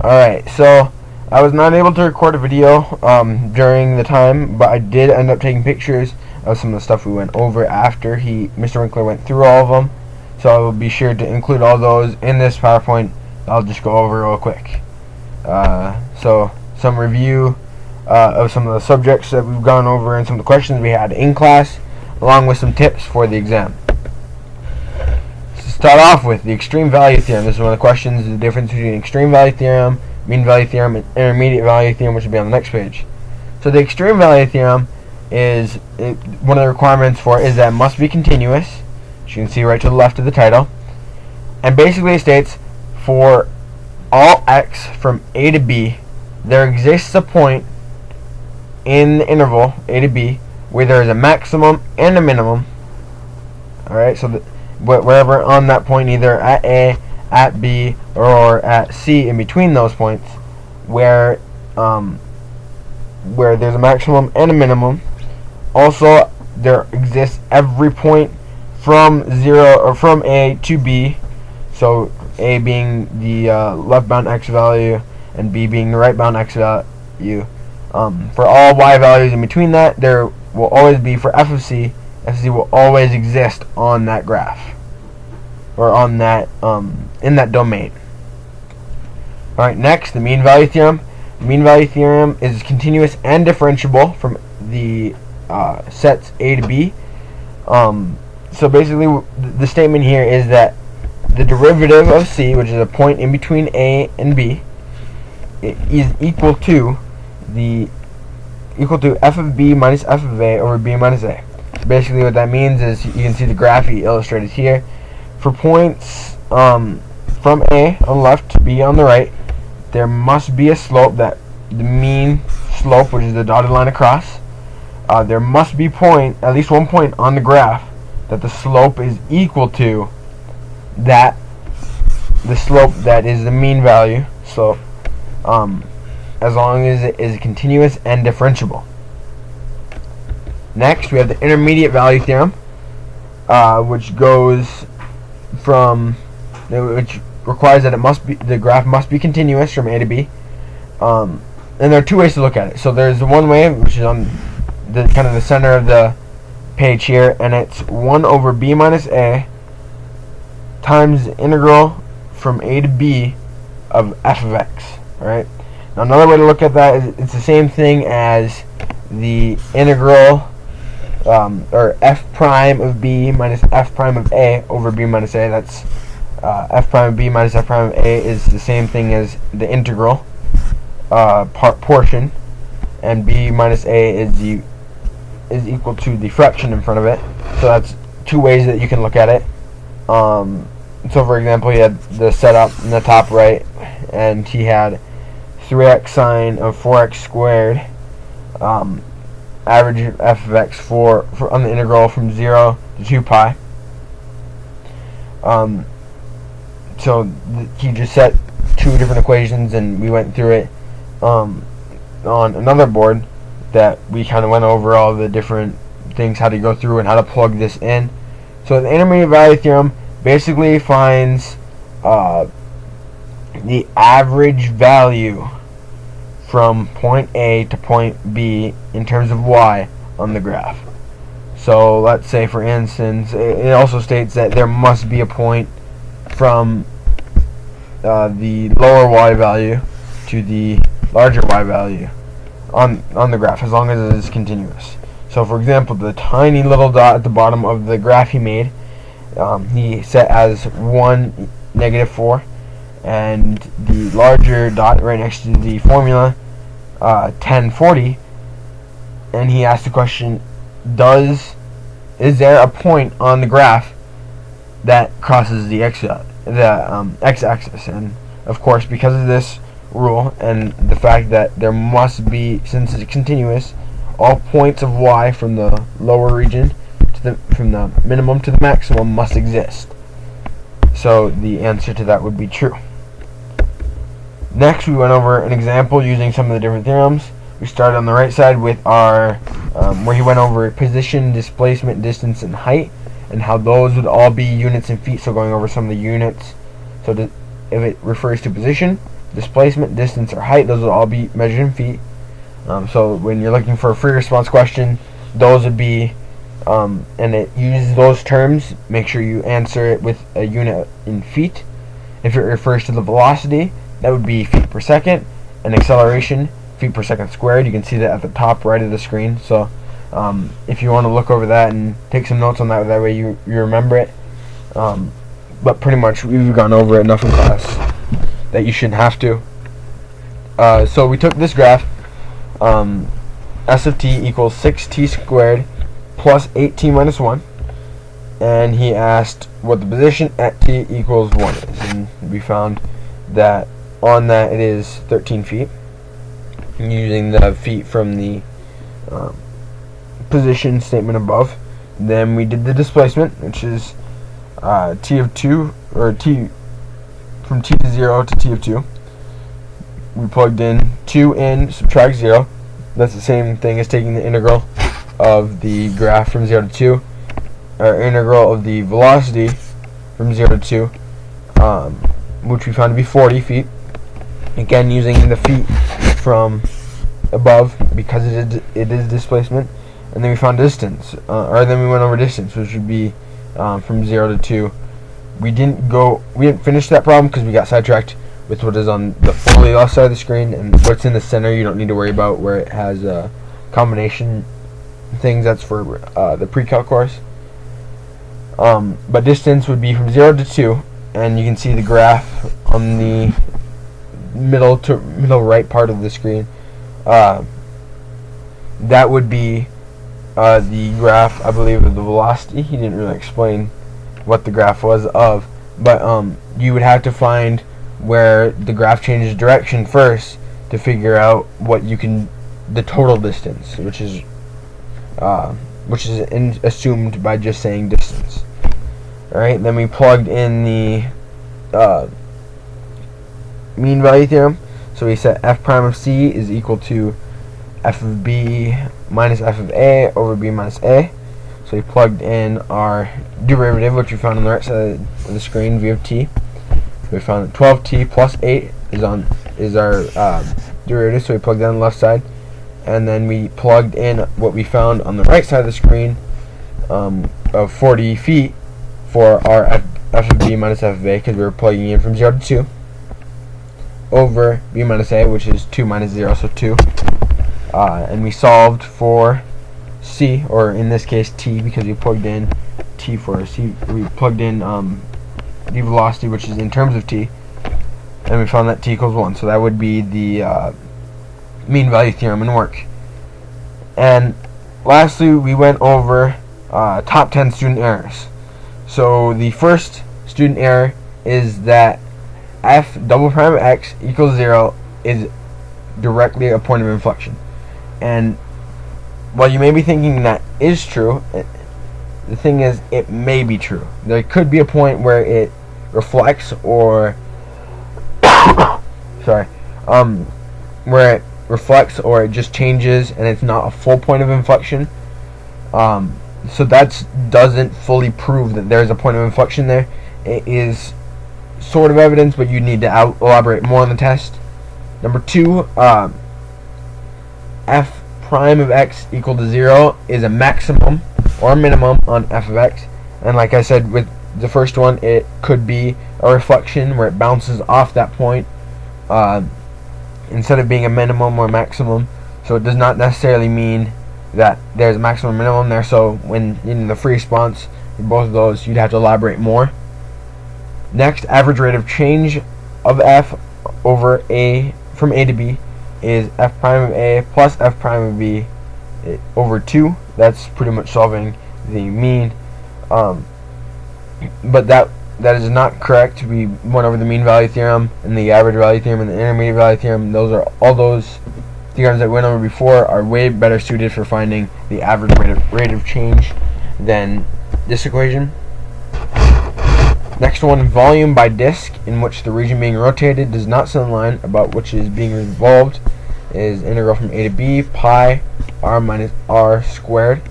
Alright, so I was not able to record a video during the time, but I did end up taking pictures of some of the stuff we went over after Mr. Winkler went through all of them. So I will be sure to include all those in this PowerPoint. I'll just go over real quick. So some review of some of the subjects that we've gone over and some of the questions we had in class, along with some tips for the exam. To start off with the extreme value theorem. This is one of the questions, the difference between extreme value theorem, mean value theorem, and intermediate value theorem, which will be on the next page. So the extreme value theorem is one of the requirements for it is that it must be continuous, as you can see right to the left of the title, and basically it states for all x from a to b there exists a point in the interval a to b where there is a maximum and a minimum. Alright, so wherever on that point, either at a, at b, or at c, in between those points, where there's a maximum and a minimum. Also, there exists every point from 0 or from a to b, so a being the left bound x value and b being the right bound x value. For all y values in between that, there will always be, for f of c will always exist on that graph, or on that in that domain. Alright, next, the mean value theorem. The mean value theorem is continuous and differentiable from the sets a to b. So basically the statement here is that the derivative of c, which is a point in between a and b, is equal to f of b minus f of a over b minus a. Basically what that means is, you can see the graph illustrated here. For points from a on the left to b on the right, there must be a slope, that the mean slope, which is the dotted line across. There must be at least one point on the graph that the slope is equal to the slope that is the mean value slope, as long as it is continuous and differentiable. Next, we have the intermediate value theorem, which requires that the graph must be continuous from a to b. And there are two ways to look at it. So there's one way, which is on the kind of the center of the page here, and it's 1 over b minus a times the integral from a to b of f of x. Alright. Now another way to look at that is it's the same thing as the integral or f prime of b minus f prime of a over b minus a. That's f prime of b minus f prime of a is the same thing as the integral portion, and b minus a is equal to the fraction in front of it. So that's two ways that you can look at it. So for example, he had the setup in the top right, and he had 3x sine of 4x squared, average f of x for on the integral from 0 to 2 pi. So he just set two different equations, and we went through it on another board that we kind of went over all the different things, how to go through and how to plug this in. So the intermediate value theorem basically finds the average value from point A to point B in terms of y on the graph. So let's say, for instance, it also states that there must be a point from the lower y value to the larger y value on the graph, as long as it is continuous. So for example, the tiny little dot at the bottom of the graph he made, he set as 1, -4, and the larger dot right next to the formula, 1040, and he asked the question, is there a point on the graph that crosses the x-axis? And of course, because of this rule and the fact that there must be, since it's continuous, all points of y from the lower region from the minimum to the maximum must exist. So the answer to that would be true. Next, we went over an example using some of the different theorems. We started on the right side with our where he went over position, displacement, distance, and height, and how those would all be units in feet. So going over some of the units. So if it refers to position, displacement, distance, or height. Those will all be measured in feet. So when you're looking for a free response question, those would be, and it uses those terms. Make sure you answer it with a unit in feet. If it refers to the velocity, that would be feet per second, and acceleration, feet per second squared. You can see that at the top right of the screen. So if you want to look over that and take some notes on that way you remember it. But pretty much we've gone over it enough in class that you shouldn't have to. So we took this graph, S of t equals 6t squared plus 8t minus 1, and he asked what the position at t equals 1 is, and we found that on that it is 13 feet, using the feet from the position statement above. Then we did the displacement, which is t of 2, or t from t to 0 to t of 2. We plugged in 2 in, subtract 0. That's the same thing as taking the integral of the graph from 0 to 2, or integral of the velocity from 0 to 2, which we found to be 40 feet. Again, using the feet from above because it is displacement. And then we found distance, or then we went over distance, which would be from 0 to 2. We didn't finish that problem because we got sidetracked with what is on the fully left side of the screen, and what's in the center you don't need to worry about, where it has combination things. That's for the pre-calc course. But distance would be from 0 to 2, and you can see the graph on the middle right part of the screen. That would be the graph, I believe, of the velocity. He didn't really explain what the graph was of, but you would have to find where the graph changes direction first to figure out the total distance, which is assumed by just saying distance. Alright, then we plugged in the mean value theorem. So we set f prime of c is equal to f of b minus f of a over b minus a. So we plugged in our derivative, which we found on the right side of the screen, v of t. We found that 12t plus 8 is our derivative, so we plugged that on the left side. And then we plugged in what we found on the right side of the screen of 40 feet for our f of b minus f of a, because we were plugging in from 0 to 2, over b minus a, which is 2 minus 0, so 2. And we solved for c, or in this case t, because we plugged in t for c. We plugged in the velocity, which is in terms of t, and we found that t equals 1. So that would be the mean value theorem in work. And lastly, we went over top 10 student errors. So the first student error is that f double prime of x equals 0 is directly a point of inflection. And while you may be thinking that is true, the thing is, it may be true. There could be a point where it reflects, or sorry, where it reflects, or it just changes and it's not a full point of inflection. So that doesn't fully prove that there's a point of inflection there. It is sort of evidence, but you need to elaborate more on the test. Number 2, f prime of x equal to 0 is a maximum or minimum on f of x. And like I said with the first one, it could be a reflection where it bounces off that point instead of being a minimum or maximum. So it does not necessarily mean that there's a maximum or minimum there. So when in the free response for both of those, you'd have to elaborate more. Next, average rate of change of f over a from a to b is f prime of a plus f prime of b over 2. That's pretty much solving the mean. But that is not correct. We went over the mean value theorem and the average value theorem and the intermediate value theorem. Those are all those theorems that we went over before are way better suited for finding the average rate of change than this equation. Next one, volume by disk in which the region being rotated does not sit in line about which is being revolved is integral from a to b pi r minus r squared.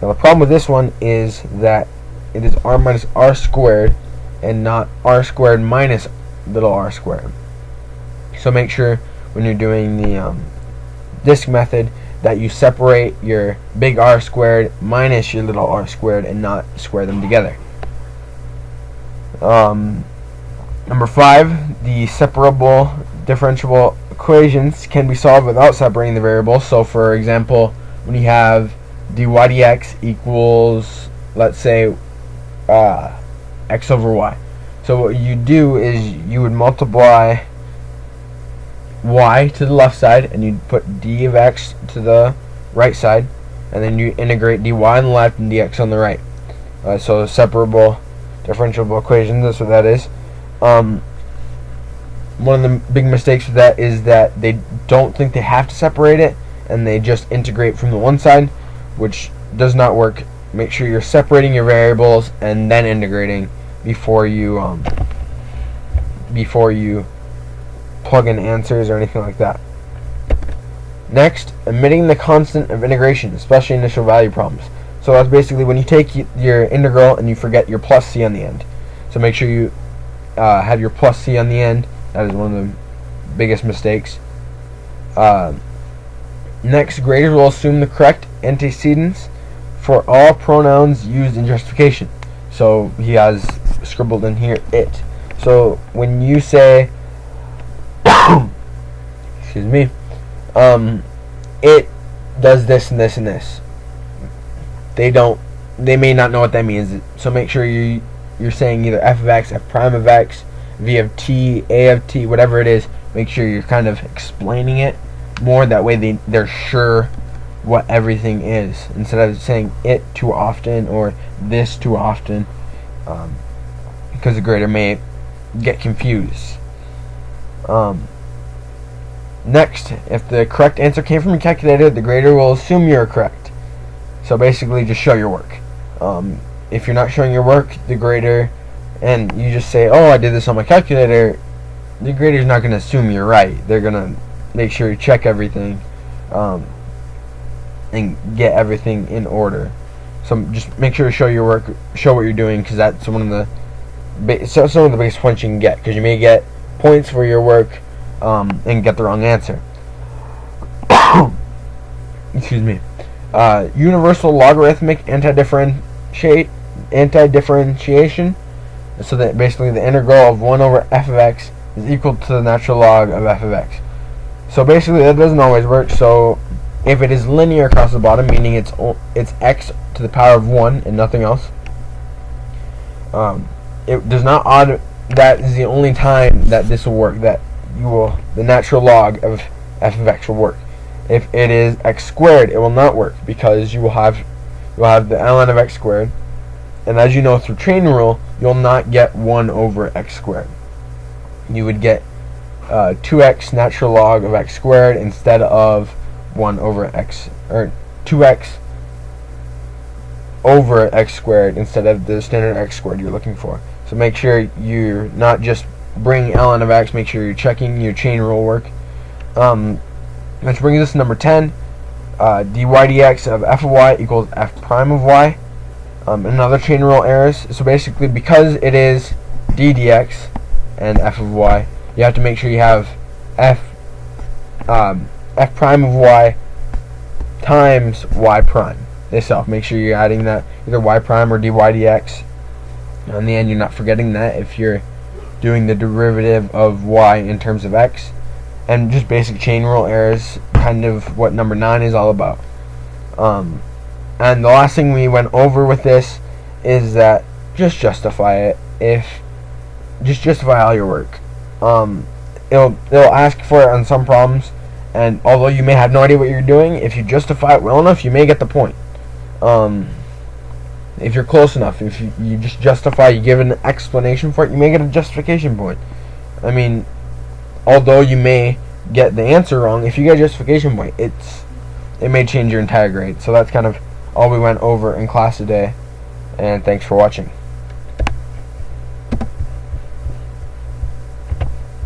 Now the problem with this one is that it is r minus r squared and not r squared minus little r squared. So make sure when you're doing the disk method that you separate your big R squared minus your little r squared and not square them together. Number 5, the separable differentiable equations can be solved without separating the variables. So for example, when you have dy dx equals, let's say, x over y. So what you do is you would multiply y to the left side, and you'd put d of x to the right side, and then you integrate dy on the left and dx on the right. So separable differentiable equations, that's what that is. One of the big mistakes with that is that they don't think they have to separate it, and they just integrate from the one side, which does not work. Make sure you're separating your variables and then integrating before you plug in answers or anything like that. Next, omitting the constant of integration, especially initial value problems. So that's basically when you take your integral and you forget your plus c on the end. So make sure you have your plus c on the end. That is one of the biggest mistakes. Next, graders will assume the correct antecedents for all pronouns used in justification. So he has scribbled in here it. So when you say excuse me, it does this and this and this, they may not know what that means. So make sure you're saying either f of x, f prime of x, v of t, a of t, whatever it is. Make sure you're kind of explaining it more. That way they're sure what everything is, instead of saying it too often or this too often, because the grader may get confused. Next, if the correct answer came from a calculator, the grader will assume you're correct. So basically, just show your work. If you're not showing your work, the grader, and you just say, "Oh, I did this on my calculator," the grader's not going to assume you're right. They're going to make sure you check everything, and get everything in order. So just make sure to show your work, show what you're doing, because that's one of the biggest points you can get. Because you may get points for your work and get the wrong answer. Excuse me. Universal logarithmic anti-differentiation. So that basically the integral of 1 over f of x is equal to the natural log of f of x. So basically that doesn't always work. So if it is linear across the bottom, meaning it's x to the power of 1 and nothing else, it does not that is the only time that this will work, that the natural log of f of x will work. If it is x squared, it will not work, because you will have the ln of x squared, and as you know through chain rule, you'll not get 1 over x squared. You would get 2x natural log of x squared instead of 1 over x, or 2x over x squared instead of the standard x squared you're looking for. So make sure you're not just bringing ln of x, make sure you're checking your chain rule work. Which brings us to number 10, dy dx of f of y equals f prime of y. Another chain rule errors. So basically, because it is d dx and f of y, you have to make sure you have f prime of y times y prime itself. Make sure you're adding that, either y prime or dy dx. In the end, you're not forgetting that if you're doing the derivative of y in terms of x. And just basic chain rule errors, kind of what number 9 is all about. And the last thing we went over with this is that just justify it. Just justify all your work. It'll ask for it on some problems, and although you may have no idea what you're doing, if you justify it well enough, you may get the point. If you're close enough, if you just justify, you give an explanation for it, you may get a justification point. I mean, although you may get the answer wrong, if you get a justification point, it may change your entire grade. So that's kind of all we went over in class today, and thanks for watching.